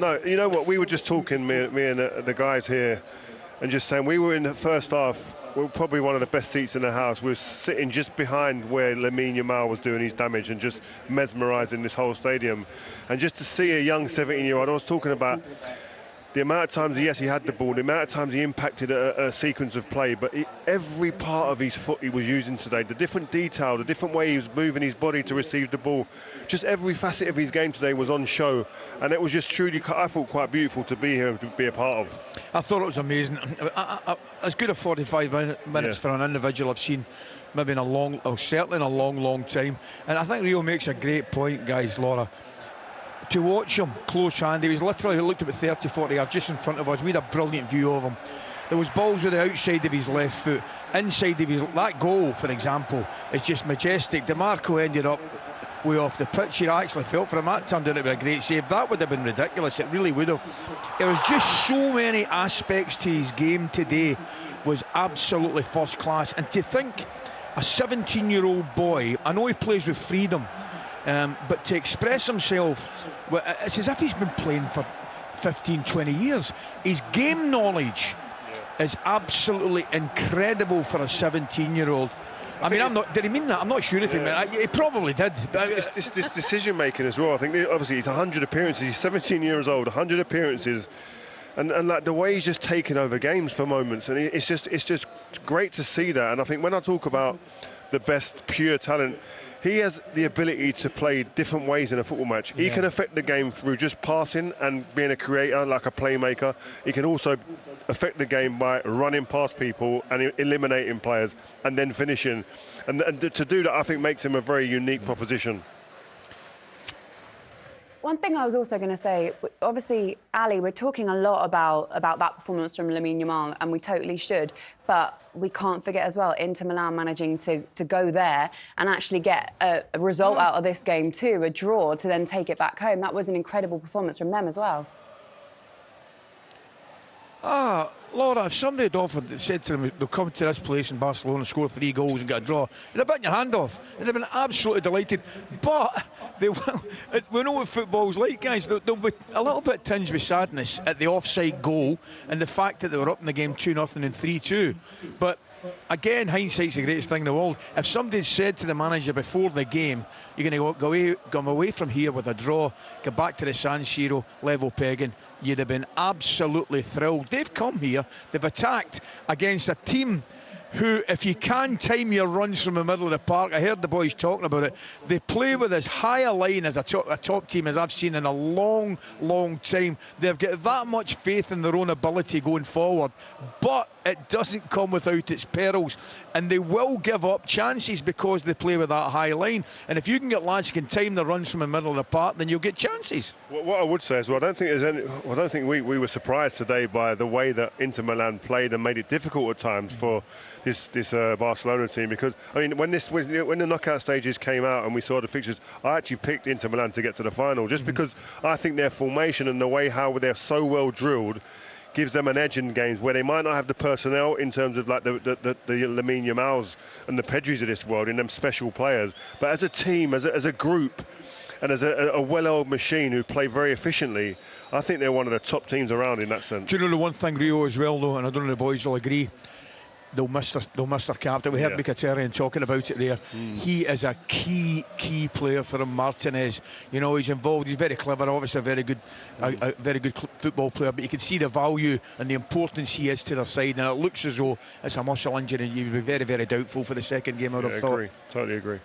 No, you know what? We were just talking, me and the guys here, and just saying we were in the first half. We were probably one of the best seats in the house. We were sitting just behind where Lamine Yamal was doing his damage and just mesmerising this whole stadium. And just to see a young 17-year-old, I was talking about the amount of times, yes, he had the ball, the amount of times he impacted a sequence of play, but every part of his foot he was using today, the different detail, the different way he was moving his body to receive the ball, just every facet of his game today was on show, and it was just truly, I thought, quite beautiful to be here and to be a part of. I thought it was amazing. As good as 45 minutes for an individual I've seen maybe in a long, or certainly in a long time. And I think Rio makes a great point, guys, Laura. To watch him close hand, he was literally looked about 30-40 yards just in front of us. We had a brilliant view of him. There was balls with the outside of his left foot, inside of his, that goal, for example, is just majestic. DeMarco ended up way off the pitch. He actually felt for him. That turned out to be a great save. That would have been ridiculous. It really would have. There was just so many aspects to his game today, was absolutely first class. And to think a 17-year-old boy, I know he plays with freedom, but to express himself, it's as if he's been playing for 15-20 years. His game knowledge is absolutely incredible for a 17-year-old. I mean, did he mean that? I'm not sure if he meant that. He probably did. It's this decision making as well. I think obviously he's 100 appearances. He's 17 years old, 100 appearances, and like the way he's just taken over games for moments, and it's just great to see that. And I think when I talk about the best pure talent, he has the ability to play different ways in a football match. He can affect the game through just passing and being a creator, like a playmaker. He can also affect the game by running past people and eliminating players and then finishing. And to do that, I think, makes him a very unique proposition. One thing I was also going to say, obviously, Ali, we're talking a lot about that performance from Lamine Yamal, and we totally should, but we can't forget as well Inter Milan managing to go there and actually get a result out of this game too, a draw, to then take it back home. That was an incredible performance from them as well. Laura, if somebody had offered that said to them they'll come to this place in Barcelona, score 3 goals and get a draw, you'd have bitten your hand off. You'd have been absolutely delighted. But we know what football's like, guys. They'll be a little bit tinged with sadness at the offside goal and the fact that they were up in the game 2-0 and 3-2. But again, hindsight's the greatest thing in the world. If somebody had said to the manager before the game, you're going to go away from here with a draw, go back to the San Siro, level pegging, you'd have been absolutely thrilled. They've come here, they've attacked against a team who, if you can time your runs from the middle of the park, I heard the boys talking about it, they play with as high a line as a top team as I've seen in a long time. They've got that much faith in their own ability going forward, but it doesn't come without its perils, and they will give up chances because they play with that high line. And if you can get lads who can time the runs from the middle of the park, then you'll get chances. What I would say is, I don't think we were surprised today by the way that Inter Milan played and made it difficult at times for this Barcelona team, because I mean when the knockout stages came out and we saw the fixtures, I actually picked Inter Milan to get to the final just because I think their formation and the way how they're so well drilled gives them an edge in games where they might not have the personnel in terms of like the Lamine Yamals and the Pedris of this world, in them special players, but as a team, as a group, and as a well-oiled machine who play very efficiently, I think they're one of the top teams around in that sense. Do you know the one thing Rio as well, though, and I don't know if the boys will agree, they'll miss their captain. We heard Mkhitaryan talking about it there. He is a key player for him, Martinez. You know, he's involved, he's very clever, obviously a very good football player, but you can see the value and the importance he is to their side, and it looks as though it's a muscle injury and you would be very doubtful for the second game, I would have thought. Totally agree.